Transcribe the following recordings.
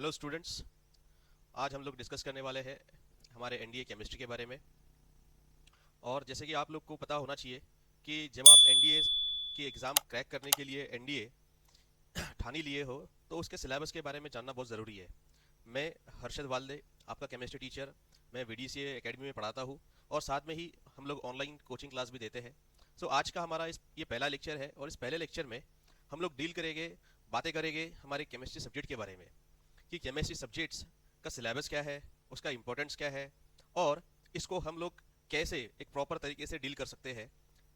Hello students. आज हम लोग डिस्कस करने वाले हैं हमारे एनडीए केमिस्ट्री के बारे में। और जैसे कि आप लोग को पता होना चाहिए कि जब आप एनडीए की एग्ज़ाम क्रैक करने के लिए एनडीए ठानी लिए हो तो उसके सिलेबस के बारे में जानना बहुत ज़रूरी है। मैं हर्षद वाल्दे, आपका केमिस्ट्री टीचर। मैं वीडीसीए एकेडमी में पढ़ाता हूँ और साथ में ही हम लोग ऑनलाइन कोचिंग क्लास भी देते हैं। सो आज का हमारा ये पहला लेक्चर है और इस पहले लेक्चर में हम लोग डील करेंगे, बातें करेंगे हमारे केमिस्ट्री सब्जेक्ट के बारे में कि केमिस्ट्री सब्जेक्ट्स का सिलेबस क्या है, उसका इंपॉर्टेंस क्या है और इसको हम लोग कैसे एक प्रॉपर तरीके से डील कर सकते हैं।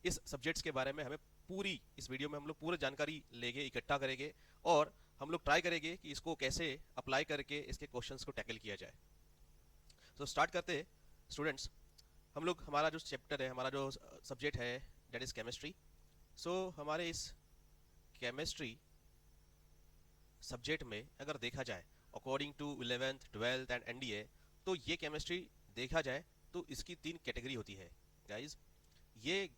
इस सब्जेक्ट्स के बारे में हमें पूरी इस वीडियो में हम लोग पूरी जानकारी लेंगे, इकट्ठा करेंगे और हम लोग ट्राई करेंगे कि इसको कैसे अप्लाई करके इसके क्वेश्चंस को टैकल किया जाए। तो स्टार्ट करते हैं स्टूडेंट्स। हम लोग हमारा जो चैप्टर है, हमारा जो सब्जेक्ट है, दैट इज़ केमिस्ट्री। सो हमारे इस केमिस्ट्री सब्जेक्ट में अगर देखा जाए according to 11th 12th and NDA, तो ये केमिस्ट्री देखा जाए तो इसकी तीन कैटेगरी होती है गाइस। ये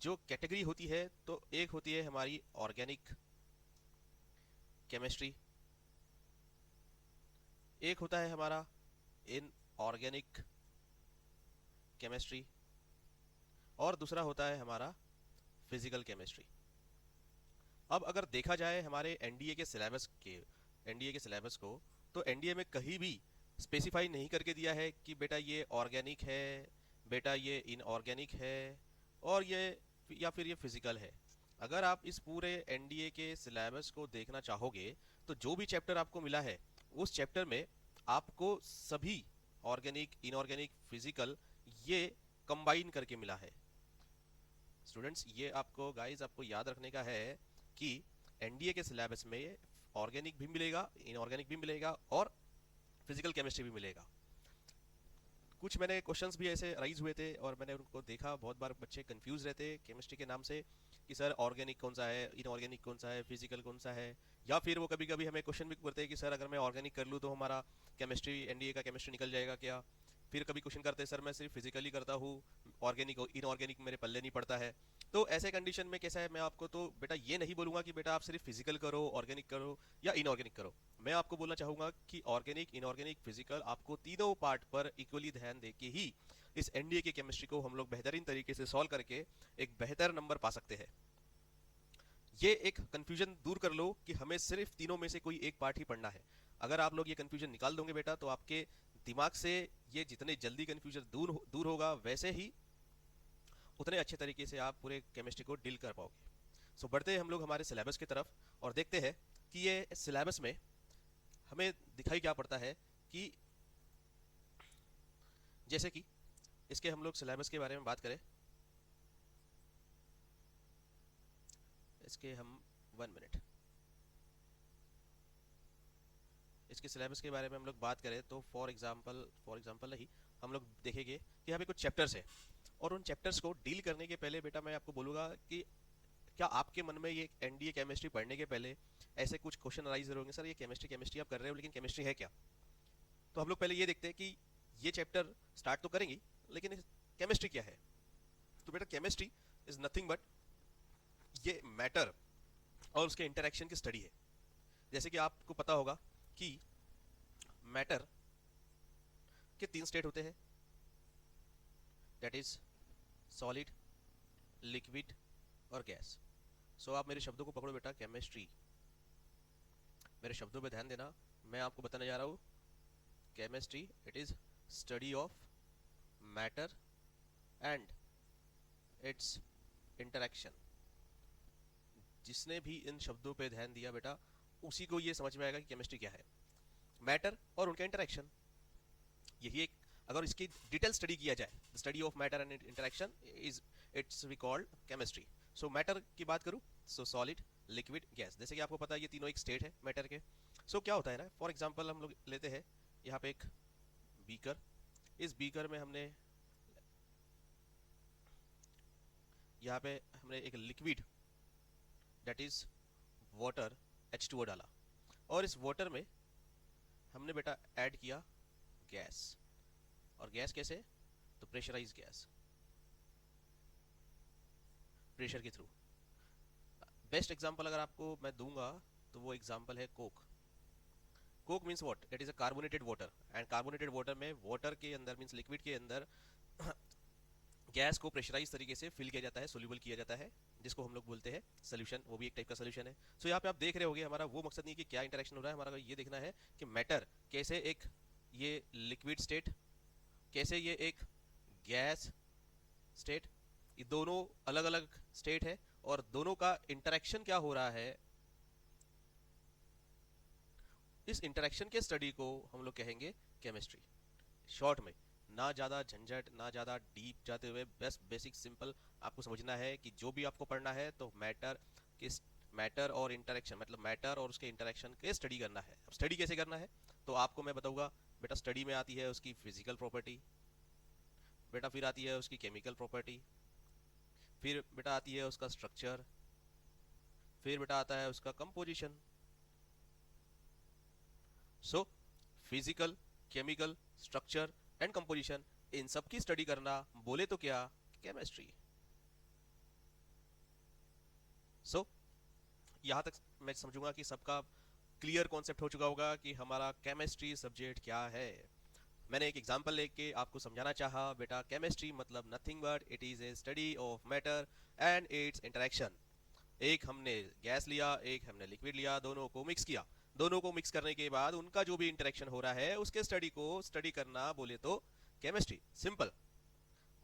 जो कैटेगरी होती है तो एक होती है हमारी ऑर्गेनिक केमिस्ट्री, एक होता है हमारा इनऑर्गेनिक केमिस्ट्री और दूसरा होता है हमारा फिजिकल केमिस्ट्री। अब अगर देखा जाए हमारे एनडीए के सिलेबस को, तो एनडीए में कहीं भी स्पेसिफाई नहीं करके दिया है कि बेटा ये ऑर्गेनिक है, बेटा ये इनऑर्गेनिक है और ये या फिर ये फिजिकल है। अगर आप इस पूरे एनडीए के सिलेबस को देखना चाहोगे तो जो भी चैप्टर आपको मिला है उस चैप्टर में आपको सभी ऑर्गेनिक, इनऑर्गेनिक, फिजिकल ये कंबाइन करके मिला है। स्टूडेंट्स, ये आपको गाइस आपको याद रखने का है कि एनडीए के सिलेबस में ऑर्गेनिक भी मिलेगा, इनऑर्गेनिक भी मिलेगा और फिजिकल केमिस्ट्री भी मिलेगा। कुछ मैंने क्वेश्चंस भी ऐसे राइज हुए थे और मैंने उनको देखा, बहुत बार बच्चे कंफ्यूज रहते हैं केमिस्ट्री के नाम से कि सर ऑर्गेनिक कौन सा है, इनऑर्गेनिक कौन सा है, फिजिकल कौन सा है। या फिर वो कभी कभी हमें क्वेश्चन भी करते हैं कि सर अगर मैं ऑर्गेनिक कर लूँ तो हमारा केमिस्ट्री, एनडीए का केमिस्ट्री निकल जाएगा क्या। फिर कभी क्वेश्चन करते हैं सर मैं सिर्फ फिजिकली करता हूँ, ऑर्गेनिक इनऑर्गेनिक मेरे पल्ले नहीं पड़ता है। तो ऐसे कंडीशन में कैसा है, मैं आपको तो बेटा ये नहीं बोलूंगा कि बेटा आप सिर्फ फिजिकल करो, ऑर्गेनिक करो या इनऑर्गेनिक करो। मैं आपको बोलना चाहूंगा कि ऑर्गेनिक, इनऑर्गेनिक, फिजिकल आपको तीनों पार्ट पर इक्वली ध्यान दे के ही इस एनडीए के केमिस्ट्री को हम लोग बेहतरीन तरीके से सॉल्व करके एक बेहतर नंबर पा सकते हैं। ये एक कंफ्यूजन दूर कर लो कि हमें सिर्फ तीनों में से कोई एक पार्ट ही पढ़ना है। अगर आप लोग ये कंफ्यूजन निकाल दोगे बेटा तो आपके दिमाग से ये जितने जल्दी कंफ्यूजन दूर होगा वैसे ही उतने अच्छे तरीके से आप पूरे केमिस्ट्री को डील कर पाओगे। सो बढ़ते हैं हम लोग हमारे सिलेबस की तरफ और देखते हैं कि ये सिलेबस में हमें दिखाई क्या पड़ता है कि जैसे कि इसके हम लोग सिलेबस के बारे में बात करें। इसके हम 1 मिनट इसके सिलेबस के बारे में हम लोग बात करें तो फॉर एग्जांपल नहीं, हम लोग देखेंगे कि यहाँ पे कुछ चैप्टर्स है और उन चैप्टर्स को डील करने के पहले बेटा मैं आपको बोलूँगा कि क्या आपके मन में ये एनडीए केमिस्ट्री पढ़ने के पहले ऐसे कुछ क्वेश्चन अराइज होंगे, सर ये केमिस्ट्री केमिस्ट्री आप कर रहे हो लेकिन केमिस्ट्री है क्या। तो हम लोग पहले ये देखते हैं कि ये चैप्टर स्टार्ट तो करेंगे लेकिन केमिस्ट्री क्या है। तो बेटा केमिस्ट्री इज नथिंग बट ये मैटर और उसके इंटरेक्शन की स्टडी है। जैसे कि आपको पता होगा कि मैटर के 3 स्टेट होते हैं, दैट इज सॉलिड, लिक्विड और गैस। सो आप मेरे शब्दों को पकड़ो बेटा, केमिस्ट्री, मेरे शब्दों पे ध्यान देना। मैं आपको बताने जा रहा हूँ chemistry it is study of matter and it's interaction. जिसने भी इन शब्दों पे ध्यान दिया बेटा उसी को ये समझ में आएगा कि केमिस्ट्री क्या है। मैटर और उनका इंटरेक्शन, यही एक, अगर इसकी डिटेल स्टडी किया जाए, study of matter and interaction is its we called chemistry. So matter की बात करूँ सो सॉलिड, लिक्विड, गैस। जैसे कि आपको पता है ये तीनों एक स्टेट है मैटर के। सो क्या होता है ना, फॉर एग्जांपल हम लोग लेते हैं यहाँ पे एक बीकर। इस बीकर में हमने एक liquid that is water H2O डाला और इस वाटर में हमने बेटा ऐड किया गैस। और गैस कैसे, तो प्रेशराइज गैस, प्रेशर के थ्रू। बेस्ट एग्जांपल अगर आपको मैं दूंगा तो वो एग्जांपल है Coke. Coke means what, it is a carbonated water, and carbonated water में वाटर के अंदर मीन्स लिक्विड के अंदर गैस को प्रेशराइज तरीके से फिल किया जाता है, सोल्यूबल किया जाता है, जिसको हम लोग बोलते हैं सोल्यूशन, वो भी एक टाइप का सोल्यूशन है। सो यहाँ पे आप देख रहे होगे हमारा वो मकसद नहीं कि क्या इंटरेक्शन हो रहा है, हमारा ये देखना है कि मैटर कैसे एक ये लिक्विड स्टेट, कैसे ये एक गैस स्टेट, ये दोनों अलग अलग स्टेट है और दोनों का इंटरेक्शन क्या हो रहा है, इस इंटरेक्शन के स्टडी को हम लोग कहेंगे केमिस्ट्री। शॉर्ट में, ना ज़्यादा झंझट, ना ज़्यादा डीप जाते हुए, बस बेसिक सिंपल आपको समझना है कि जो भी आपको पढ़ना है तो मैटर किस, मैटर और इंटरेक्शन, मतलब मैटर और उसके इंटरेक्शन के स्टडी करना है। अब स्टडी कैसे करना है तो आपको मैं बताऊंगा। बेटा स्टडी में आती है उसकी फिजिकल प्रॉपर्टी, बेटा फिर आती है उसकी केमिकल प्रॉपर्टी, फिर बेटा आती है उसका स्ट्रक्चर, फिर बेटा आता है उसका composition. So physical, chemical, structure and composition, इन सब की स्टडी करना बोले तो क्या, केमिस्ट्री। सो यहाँ तक मैं समझूंगा कि सबका क्लियर कॉन्सेप्ट हो चुका होगा कि हमारा केमिस्ट्री सब्जेक्ट क्या है। मैंने एक एग्जांपल लेके आपको समझाना चाहा, बेटा केमिस्ट्री मतलब nothing but it is A study of matter and it's interaction. एक हमने गैस लिया, एक हमने लिक्विड लिया, दोनों को मिक्स किया, दोनों को मिक्स करने के बाद उनका जो भी इंटरेक्शन हो रहा है उसके स्टडी को स्टडी करना बोले तो केमिस्ट्री, सिंपल।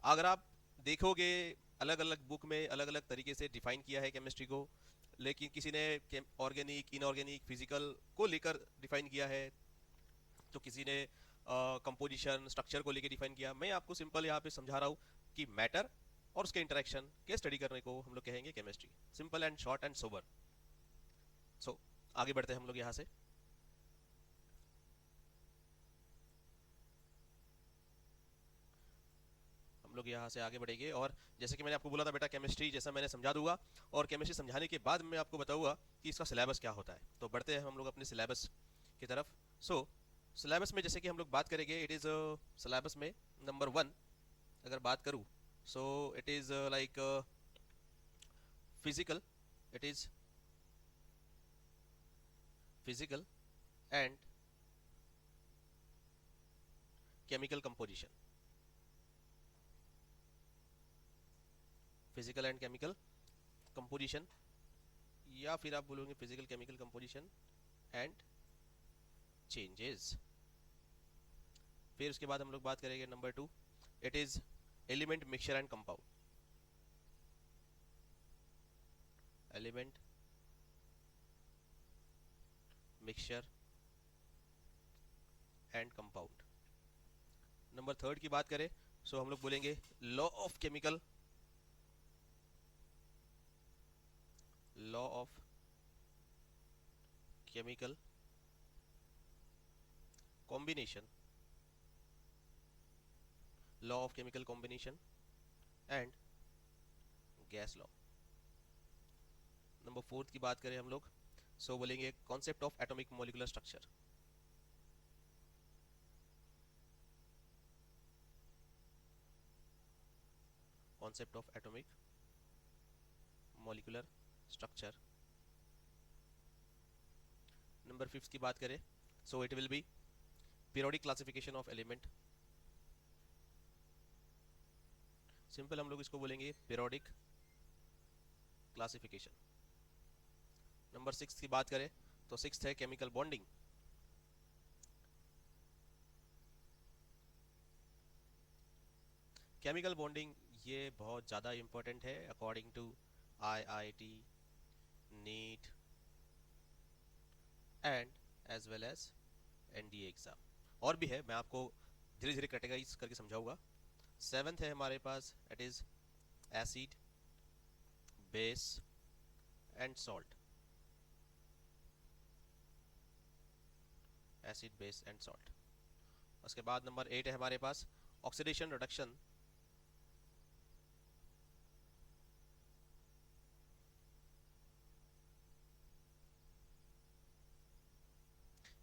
अगर आप देखोगे अलग अलग बुक में अलग अलग तरीके से डिफाइन किया है केमिस्ट्री को, लेकिन किसी ने ऑर्गेनिक, इनऑर्गेनिक, फिजिकल को लेकर डिफाइन किया है, तो किसी ने कंपोजिशन, स्ट्रक्चर को लेकर डिफाइन किया। मैं आपको सिंपल यहाँ पे समझा रहा हूँ कि मैटर और उसके इंटरेक्शन के स्टडी करने को हम लोग कहेंगे chemistry, simple and short and sober. So आगे बढ़ते हैं हम लोग यहाँ से। हम लोग यहाँ से आगे बढ़ेंगे और जैसे कि मैंने आपको बोला था बेटा केमिस्ट्री जैसा मैंने समझा दूंगा, और केमिस्ट्री समझाने के बाद मैं आपको बताऊंगा कि इसका सिलेबस क्या होता है। तो बढ़ते हैं हम लोग अपने सिलेबस की तरफ। सो सिलेबस में जैसे कि हम लोग बात करेंगे, इट इज़ सिलेबस में नंबर 1 अगर बात करूँ, so it is like physical, it is physical and chemical composition, physical and chemical composition, या फिर आप बोलोगे physical chemical composition and changes. फिर उसके बाद हम लोग बात करेंगे number 2, it is element mixture and compound, element mixture and compound. Number 3 की बात करें सो हम लोग बोलेंगे law of chemical, law of chemical combination, law of chemical combination and gas law. Number 4 की बात करें हम लोग सो बोलेंगे concept of atomic molecular structure, concept of atomic molecular structure. Number 5 की बात करें so it will B periodic classification of element, simple हम लोग इसको बोलेंगे पीरियोडिक क्लासिफिकेशन। नंबर 6 की बात करें तो 6 है केमिकल बॉन्डिंग, केमिकल बॉन्डिंग ये बहुत ज़्यादा इंपॉर्टेंट है according to IIT, NEET and as well as NDA exam. और भी है, मैं आपको धीरे धीरे कैटेगराइज करके समझाऊंगा। 7th है हमारे पास, it is acid, base and salt, acid, base and salt. उसके बाद नंबर 8 है हमारे पास ऑक्सीडेशन रिडक्शन,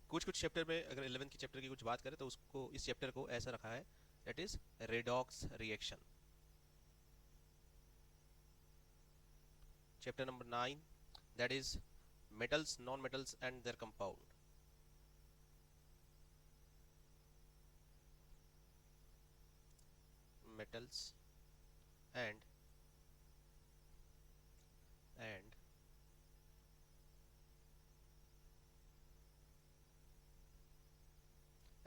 कुछ कुछ चैप्टर में अगर 11th की चैप्टर की कुछ बात करें तो उसको, इस चैप्टर को ऐसा रखा है that is redox reaction. Chapter number 9 that is metals, non metals and there compound. metals and and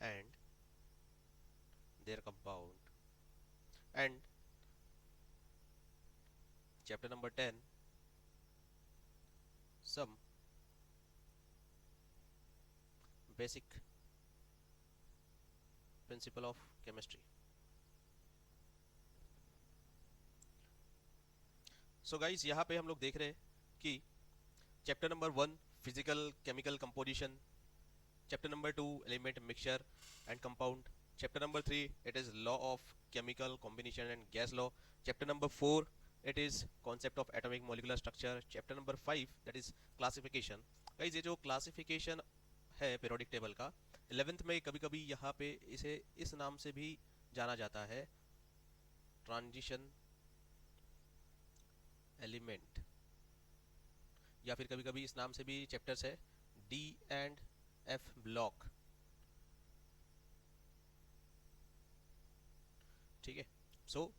and their compound. And chapter number 10, some basic principle of chemistry. So guys यहाँ पे हम लोग देख रहे हैं कि chapter number 1 physical chemical composition, chapter number 2 element mixture and compound, chapter number 3 it is law of chemical combination and gas law, chapter number 4 it is concept of atomic molecular structure, chapter number 5 that is classification. Guys ये जो classification है periodic table का 11th में कभी कभी यहाँ पे इसे इस नाम से भी जाना जाता है, ट्रांजिशन एलिमेंट, या फिर कभी कभी इस नाम से भी चैप्टर्स है डी एंड एफ ब्लॉक. ठीक है. सो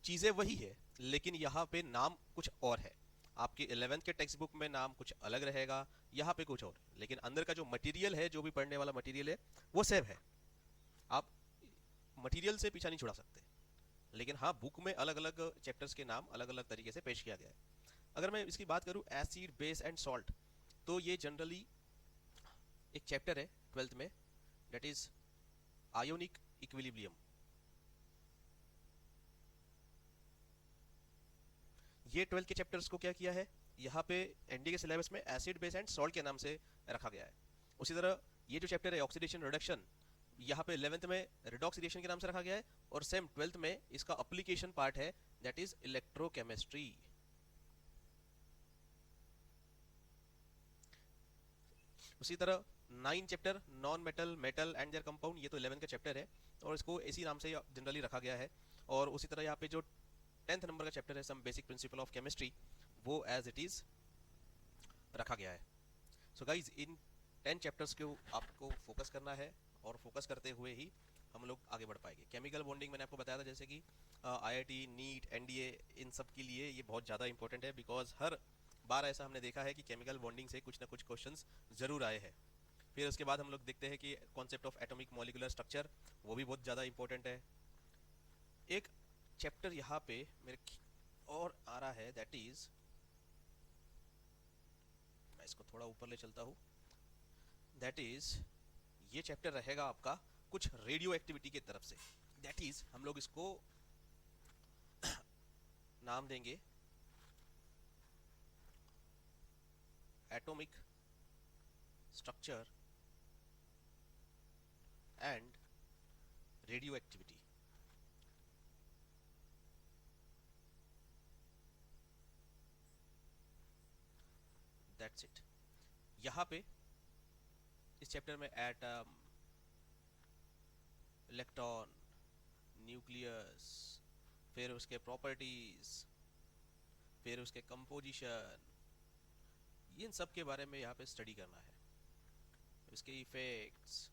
चीजें वही है लेकिन यहाँ पे नाम कुछ और है. आपके 11th के टेक्स्ट बुक में नाम कुछ अलग रहेगा, यहाँ पे कुछ और, लेकिन अंदर का जो मटेरियल है, जो भी पढ़ने वाला मटेरियल है वो सेम है. आप मटेरियल से पीछा नहीं छुड़ा सकते, लेकिन हाँ बुक में अलग अलग चैप्टर्स के नाम अलग अलग तरीके से पेश किया गया है. अगर मैं इसकी बात करूँ एसिड बेस एंड सॉल्ट, तो ये जनरली एक चैप्टर है 12th में, डेट इज आयोनिक इक्विलिब्रियम. ये 12th के चैप्टर्स को क्या किया है, यहाँ पे एनडीए के सिलेबस में एसिड बेस एंड सॉल्ट के नाम से रखा गया है. उसी तरह ये जो चैप्टर है ऑक्सीडेशन रिडक्शन, यहाँ पे 11th में रिडॉक्स रिएक्शन के नाम से रखा गया है, और सेम 12th में इसका एप्लीकेशन पार्ट है दैट इज इलेक्ट्रोकेमिस्ट्री. उसी तरह 9 chapter non metal, metal and there compound, ये तो 11th का चैप्टर है और इसको इसी नाम से जनरली रखा गया है. और उसी तरह यहाँ पे जो 10th नंबर का चैप्टर है some basic principle of chemistry, वो एज इट इज रखा गया है. सो गाइज इन 10 चैप्टर्स को आपको फोकस करना है और फोकस करते हुए ही हम लोग आगे बढ़ पाएंगे. केमिकल बॉन्डिंग मैंने आपको बताया था, जैसे कि आईआईटी, नीट, एनडीए, इन सब के लिए ये बहुत ज़्यादा इंपॉर्टेंट है, बिकॉज हर बार ऐसा हमने देखा है कि केमिकल बॉन्डिंग से कुछ ना कुछ क्वेश्चंस जरूर आए हैं. फिर उसके बाद हम लोग देखते हैं कि concept of atomic molecular structure, वो भी बहुत ज़्यादा इंपॉर्टेंट है. एक चैप्टर यहाँ पे मेरे और आ रहा है, दैट इज, मैं इसको थोड़ा ऊपर ले चलता हूँ, दैट इज ये चैप्टर रहेगा आपका कुछ रेडियो एक्टिविटी की तरफ से. दैट इज हम लोग इसको नाम देंगे atomic structure and radio activity. That's it. यहाँ पे इस चैप्टर में एटम, इलेक्ट्रॉन, न्यूक्लियस, फिर उसके प्रॉपर्टीज, फिर उसके कंपोजिशन, इन सब के बारे में यहाँ पे स्टडी करना है. इसके इफेक्ट्स,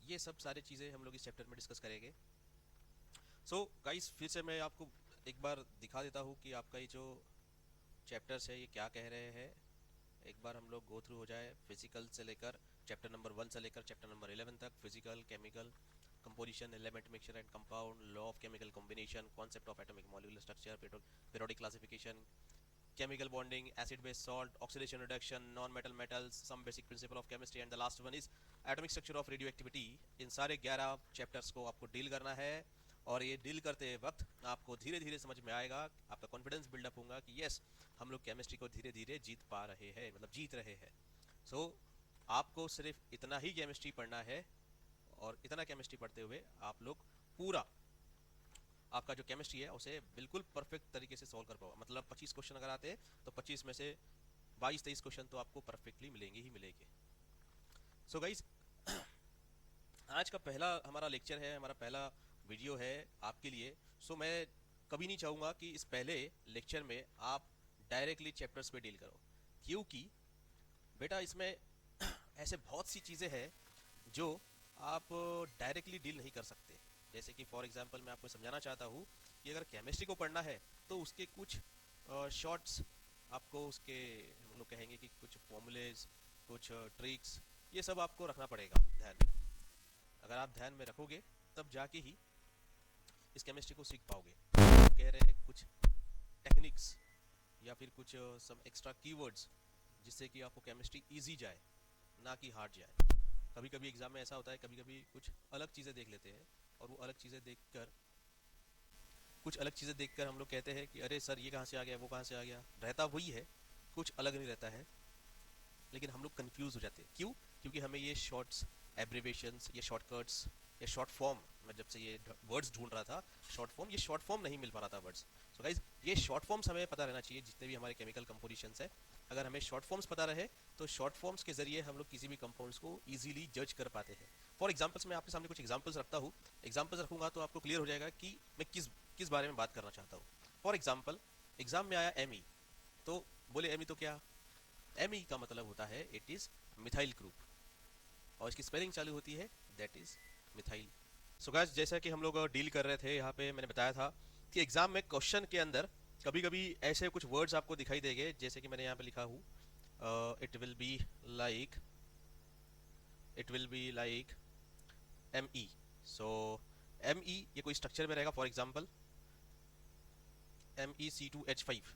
ये सब सारी चीज़ें हम लोग इस चैप्टर में डिस्कस करेंगे. सो गाइस फिर से मैं आपको एक बार दिखा देता हूँ कि आपका ये जो चैप्टर्स है ये क्या कह रहे हैं. एक बार हम लोग गो थ्रू हो जाए फिजिकल से लेकर चैप्टर नंबर 1 से लेकर चैप्टर नंबर 11 तक. Physical, chemical composition, element mixture and compound, law of chemical combination, concept of atomic molecular structure, periodic classification, chemical bonding, acid base salt, oxidation reduction, non metal metals, some basic principle of chemistry, and the last one is atomic structure of radioactivity. इन सारे 11 chapters को आपको deal करना है, और ये deal करते वक्त आपको धीरे धीरे समझ में आएगा, आपका कॉन्फिडेंस बिल्डअप होगा कि यस हम लोग केमिस्ट्री को धीरे धीरे जीत पा रहे हैं, मतलब जीत रहे हैं. सो आपको सिर्फ इतना ही केमिस्ट्री पढ़ना है, और इतना केमिस्ट्री पढ़ते हुए आप लोग पूरा आपका जो केमिस्ट्री है उसे बिल्कुल परफेक्ट तरीके से सॉल्व कर पाओ. मतलब 25 क्वेश्चन अगर आते हैं तो 25 में से 22-23 क्वेश्चन तो आपको परफेक्टली मिलेंगे ही मिलेंगे. सो गाइस आज का पहला हमारा लेक्चर है, हमारा पहला वीडियो है आपके लिए. सो मैं कभी नहीं चाहूँगा कि इस पहले लेक्चर में आप डायरेक्टली चैप्टर्स पे डील करो, क्योंकि बेटा इसमें ऐसे बहुत सी चीज़ें हैं जो आप डायरेक्टली डील नहीं कर सकते. जैसे कि फॉर एग्जांपल मैं आपको समझाना चाहता हूँ कि अगर केमिस्ट्री को पढ़ना है तो उसके कुछ शॉर्ट्स आपको उसके, हम लोग कहेंगे कि कुछ फॉर्मूलेज, कुछ ट्रिक्स, ये सब आपको रखना पड़ेगा ध्यान में। अगर आप ध्यान में रखोगे तब जाके ही इस केमिस्ट्री को सीख पाओगे। तो कह रहे हैं कुछ टेक्निक्स या फिर कुछ सम एक्स्ट्रा कीवर्ड्स जिससे कि आपको केमिस्ट्री इजी जाए, ना कि हार्ड जाए। कभी कभी एग्जाम में ऐसा होता है, कभी कभी कुछ अलग चीज़ें देख लेते हैं और वो अलग चीज़ें देखकर, कुछ अलग चीज़ें देखकर हम लोग कहते हैं कि अरे सर ये कहाँ से आ गया, वो कहाँ से आ गया। रहता वही है, कुछ अलग नहीं रहता है, लेकिन हम लोग कंफ्यूज हो जाते हैं। क्यों? क्योंकि हमें ये शॉर्ट्स, एब्रिवेशंस, ये शॉर्टकट्स, ये शॉर्ट फॉर्म, मैं जब से ये वर्ड्स ढूंढ रहा था शॉर्ट फॉर्म, ये शॉर्ट फॉर्म नहीं मिल पा रहा था वर्ड्स। सो गाइज ये शॉर्ट फॉर्म्स हमें पता रहना चाहिए, जितने भी हमारे केमिकल कंपोजिशंस है। अगर हमें शॉर्ट फॉर्म्स पता रहे तो शॉर्ट फॉर्म्स के जरिए हम लोग किसी भी कंपाउंड्स को इजीली जज कर पाते हैं। फॉर एग्जाम्पल्स मैं आपके सामने कुछ एग्जाम्पल्स रखता हूँ, एग्जाम्पल्स रखूंगा तो आपको क्लियर हो जाएगा कि मैं किस किस बारे में बात करना चाहता हूँ। फॉर एग्जाम्पल एग्जाम में आया एमी, तो बोले एमी तो क्या? एमी का मतलब होता है इट इज मिथाइल ग्रुप, और इसकी स्पेलिंग चालू होती है that is methyl. So guys जैसा कि हम लोग डील कर रहे थे, यहाँ पे मैंने बताया था कि एग्जाम में क्वेश्चन के अंदर कभी कभी ऐसे कुछ वर्ड्स आपको दिखाई देंगे, जैसे कि मैंने यहाँ पे लिखा हूँ it will be like, it will be like M E. So M E ये कोई स्ट्रक्चर में रहेगा, फॉर एग्जाम्पल MEC2H5।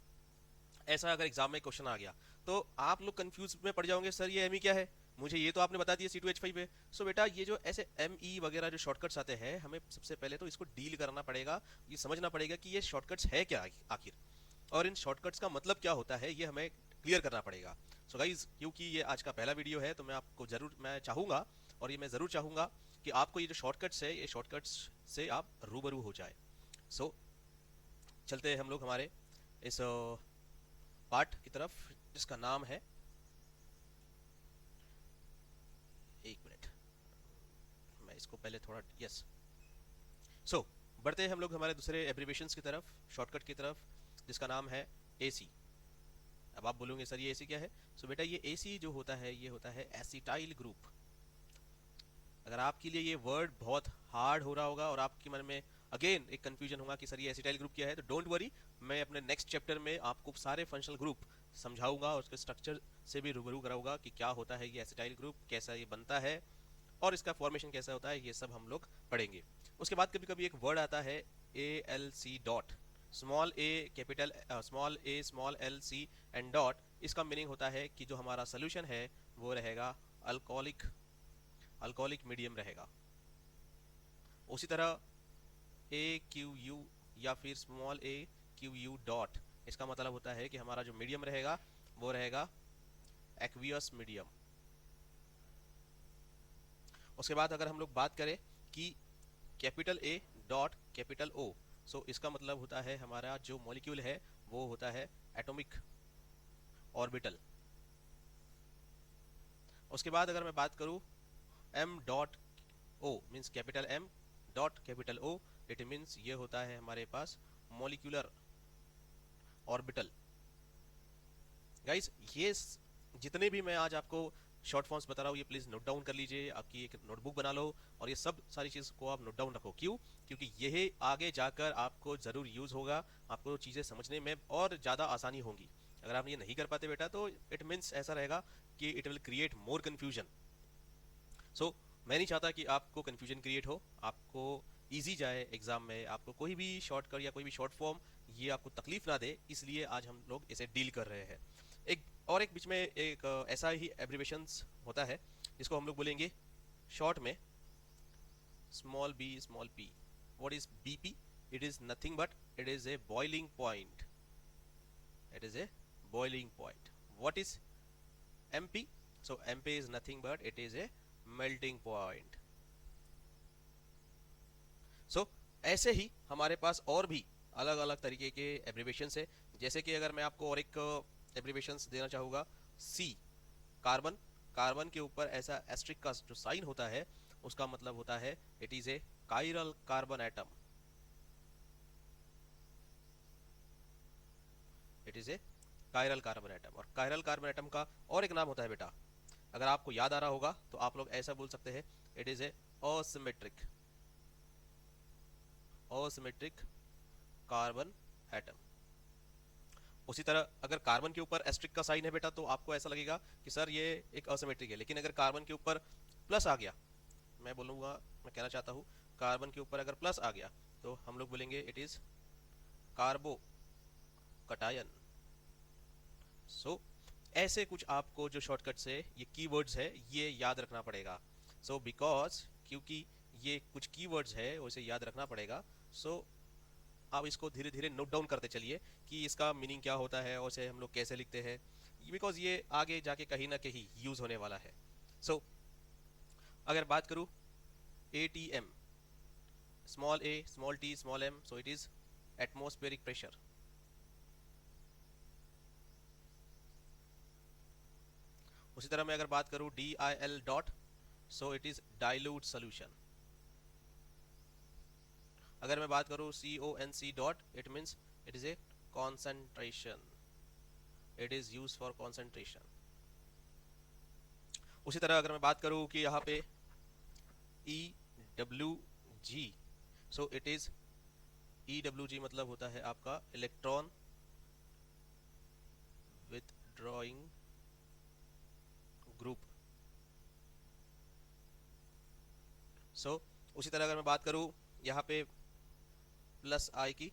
ऐसा अगर एग्जाम में क्वेश्चन आ गया तो आप लोग कंफ्यूज में पड़ जाओगे, सर ये एम ई क्या है, मुझे ये तो आपने बता दिया C2H5 है। सो बेटा ये जो ऐसे एम ई वगैरह जो शॉर्टकट्स आते हैं, हमें सबसे पहले तो इसको डील करना पड़ेगा, ये समझना पड़ेगा कि ये शॉर्टकट्स है क्या आखिर, और इन शॉर्टकट्स का मतलब क्या होता है, ये हमें क्लियर करना पड़ेगा। सो गाइज क्योंकि ये आज का पहला वीडियो है तो मैं आपको जरूर, मैं चाहूँगा और ये मैं ज़रूर चाहूँगा कि आपको ये जो शॉर्टकट्स है, ये शॉर्टकट्स से आप रूबरू हो जाए। सो चलते हैं हम लोग हमारे इस पार्ट की तरफ, जिसका नाम है, एक मिनट मैं इसको पहले थोड़ा, यस। सो बढ़ते हैं हम लोग हमारे दूसरे एब्रिवेशंस की तरफ, शॉर्टकट की तरफ, जिसका नाम है AC। अब आप बोलोगे सर ये AC क्या है? सो बेटा ये AC जो होता है ये होता है एसिटाइल ग्रुप। अगर आपके लिए ये वर्ड बहुत हार्ड हो रहा होगा और आपके मन में अगेन एक कंफ्यूजन होगा कि सर ये एसिटाइल ग्रुप क्या है, तो डोंट वरी, मैं अपने नेक्स्ट चैप्टर में आपको सारे फंक्शनल ग्रुप समझाऊंगा और उसके स्ट्रक्चर से भी रूबरू कराऊंगा कि क्या होता है ये एसिटाइल ग्रुप, कैसा ये बनता है और इसका फॉर्मेशन कैसा होता है, ये सब हम लोग पढ़ेंगे। उसके बाद कभी कभी एक वर्ड आता है ALC dot, small A capital, small A small LC and dot. इसका मीनिंग होता है कि जो हमारा सोल्यूशन है वो रहेगा अल्कोहलिक, अल्कोहलिक मीडियम रहेगा। उसी तरह AQU या फिर स्मॉल AQU डॉट, इसका मतलब होता है कि हमारा जो मीडियम रहेगा वो रहेगा एक्वियस मीडियम। उसके बाद अगर हम लोग बात करें कि capital A dot capital O, सो इसका मतलब होता है हमारा जो मॉलिक्यूल है वो होता है एटॉमिक ऑर्बिटल। उसके बाद अगर मैं बात करूं M dot O means capital M dot capital O, it means ये होता है हमारे पास मॉलिक्यूलर ऑर्बिटल। गाइस ये जितने भी मैं आज आपको शॉर्ट फॉर्म्स बता रहा हूँ ये प्लीज नोट डाउन कर लीजिए, आपकी एक नोटबुक बना लो और ये सब सारी चीज को आप नोट डाउन रखो। क्यों? क्योंकि यही आगे जाकर आपको जरूर यूज होगा, आपको चीजें समझने में और ज्यादा आसानी होगी। अगर आप ये नहीं कर पाते बेटा तो इट मीन्स ऐसा रहेगा कि it will create more confusion. So मैं नहीं चाहता कि आपको कंफ्यूजन क्रिएट हो, आपको इजी जाए एग्जाम में, आपको कोई भी शॉर्टकट या कोई भी शॉर्ट फॉर्म ये आपको तकलीफ ना दे, इसलिए आज हम लोग इसे डील कर रहे हैं। एक और एक बीच में एक ऐसा ही एब्रिवेशंस होता है जिसको हम लोग बोलेंगे शॉर्ट में small b small p। What is BP? It is nothing but it is a boiling point, it is a boiling point. What is MP? So MP is nothing but it is a melting point. So ऐसे ही हमारे पास और भी अलग अलग तरीके के एब्रिवेशंस है, जैसे कि अगर मैं आपको और एक एब्रिवेशंस देना चाहूँगा, C कार्बन, कार्बन के ऊपर ऐसा एस्ट्रिक का जो साइन होता है उसका मतलब होता है it is A chiral carbon atom, it is A chiral carbon atom. और कायरल कार्बन एटम का और एक नाम होता है बेटा, अगर आपको याद आ रहा होगा तो आप लोग ऐसा बोल सकते हैं, it is A asymmetric, asymmetric carbon atom. उसी तरह अगर कार्बन के ऊपर एस्ट्रिक का साइन है बेटा तो आपको ऐसा लगेगा कि सर ये एक असिमेट्रिक है, लेकिन अगर कार्बन के ऊपर प्लस आ गया, मैं बोलूँगा, मैं कहना चाहता हूँ कार्बन के ऊपर अगर प्लस आ गया तो हम लोग बोलेंगे इट इज कार्बो कटायन। सो ऐसे कुछ आपको जो शॉर्टकट से ये कीवर्ड्स है ये याद रखना पड़ेगा। सो बिकॉज क्योंकि ये कुछ कीवर्ड्स है उसे याद रखना पड़ेगा। सो आप इसको धीरे धीरे नोट डाउन करते चलिए कि इसका मीनिंग क्या होता है और इसे हम लोग कैसे लिखते हैं, बिकॉज ये आगे जाके कहीं ना कहीं यूज होने वाला है। सो अगर बात करूँ ATM, small a small t small m, so it is atmospheric pressure. उसी तरह मैं अगर बात करूं DIL dot, so it is dilute solution. अगर मैं बात करूं CONC dot, it means it is a concentration, it is use for concentration. उसी तरह अगर मैं बात करूं कि यहाँ पे EWG, so it is EWG मतलब होता है आपका इलेक्ट्रॉन विथड्रॉइंग ग्रुप। सो उसी तरह अगर मैं बात करूं यहाँ पे प्लस आई की,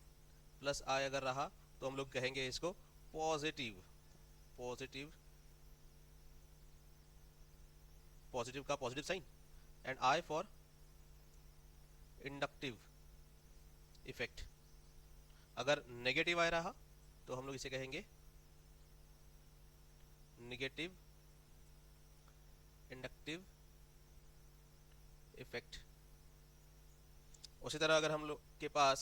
प्लस आई अगर रहा तो हम लोग कहेंगे इसको पॉजिटिव, पॉजिटिव, पॉजिटिव का positive sign, and I for inductive effect. अगर नेगेटिव आई रहा तो हम लोग इसे कहेंगे नेगेटिव इंडक्टिव इफेक्ट। उसी तरह अगर हम लोग के पास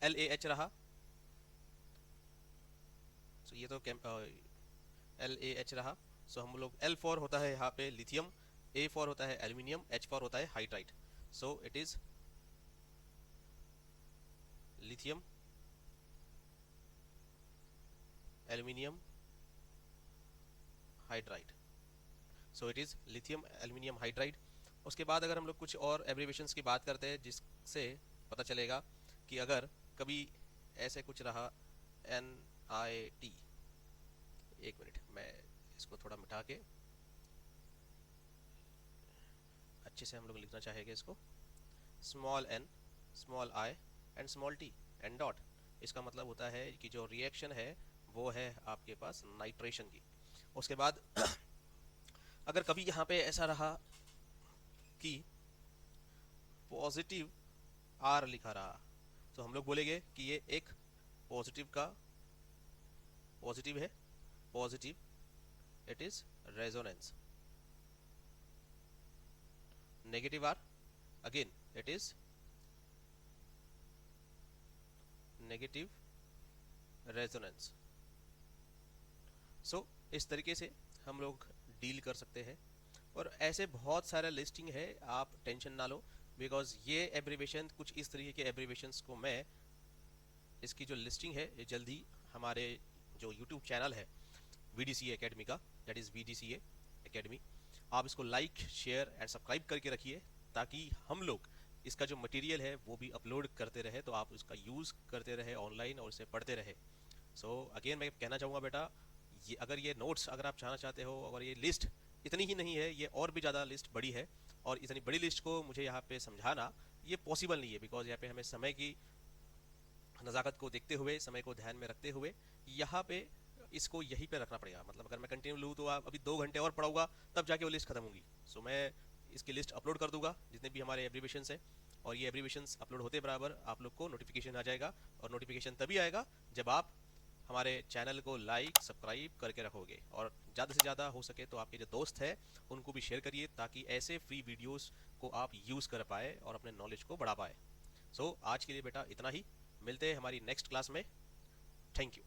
LAH रहा, तो ये तो LAH रहा, सो हम लोग L फॉर होता है यहाँ पे लिथियम, A फॉर होता है एल्यूमिनियम, H फॉर होता है hydride. So it is lithium aluminium hydride. So it is lithium aluminium hydride. उसके बाद अगर हम लोग कुछ और एब्रीवेशंस की बात करते हैं जिससे पता चलेगा कि अगर कभी ऐसे कुछ रहा NIT, एक मिनट मैं इसको थोड़ा मिटा के अच्छे से हम लोग लिखना चाहेंगे इसको, small n small i and small t and dot. इसका मतलब होता है कि जो रिएक्शन है वो है आपके पास नाइट्रेशन की। उसके बाद अगर कभी यहाँ पे ऐसा रहा कि पॉजिटिव R लिखा रहा तो हम लोग बोलेंगे कि ये एक पॉजिटिव का पॉजिटिव है, positive, it is resonance. Negative R again it is negative resonance. So इस तरीके से हम लोग डील कर सकते हैं और ऐसे बहुत सारा लिस्टिंग है, आप टेंशन ना लो, बिकॉज ये एब्रीवेशन कुछ इस तरीके के एब्रीवेशंस को मैं, इसकी जो लिस्टिंग है ये जल्दी हमारे जो यूट्यूब चैनल है VDCA एकेडमी का, दैट इज VDCA एकेडमी, आप इसको लाइक शेयर एंड सब्सक्राइब करके रखिए ताकि हम लोग इसका जो मटेरियल है वो भी अपलोड करते रहे, तो आप उसका यूज़ करते रहे ऑनलाइन और इसे पढ़ते रहे। सो अगेन मैं कहना चाहूँगा बेटा, ये अगर ये नोट्स अगर आप चाहना चाहते हो, अगर ये लिस्ट इतनी ही नहीं है, ये और भी ज़्यादा लिस्ट बड़ी है, और इतनी बड़ी लिस्ट को मुझे यहाँ पे समझाना ये पॉसिबल नहीं है, बिकॉज यहाँ पे हमें समय की नज़ाकत को देखते हुए, समय को ध्यान में रखते हुए यहाँ पे इसको यहीं पे रखना पड़ेगा। मतलब अगर मैं कंटिन्यू लूँ तो आप अभी 2 घंटे और पढ़ाऊंगा तब जाके वो लिस्ट खत्म होगी। सो मैं इसकी लिस्ट अपलोड कर दूंगा जितने भी हमारे एब्रीवेशंस हैं, और ये एब्रीवेशंस अपलोड होते बराबर आप लोग को नोटिफिकेशन आ जाएगा, और नोटिफिकेशन तभी आएगा जब आप हमारे चैनल को लाइक सब्सक्राइब करके रखोगे, और ज़्यादा से ज़्यादा हो सके तो आपके जो दोस्त हैं उनको भी शेयर करिए ताकि ऐसे फ्री वीडियोस को आप यूज़ कर पाए और अपने नॉलेज को बढ़ा पाए। सो आज के लिए बेटा इतना ही, मिलते हैं हमारी नेक्स्ट क्लास में। Thank you.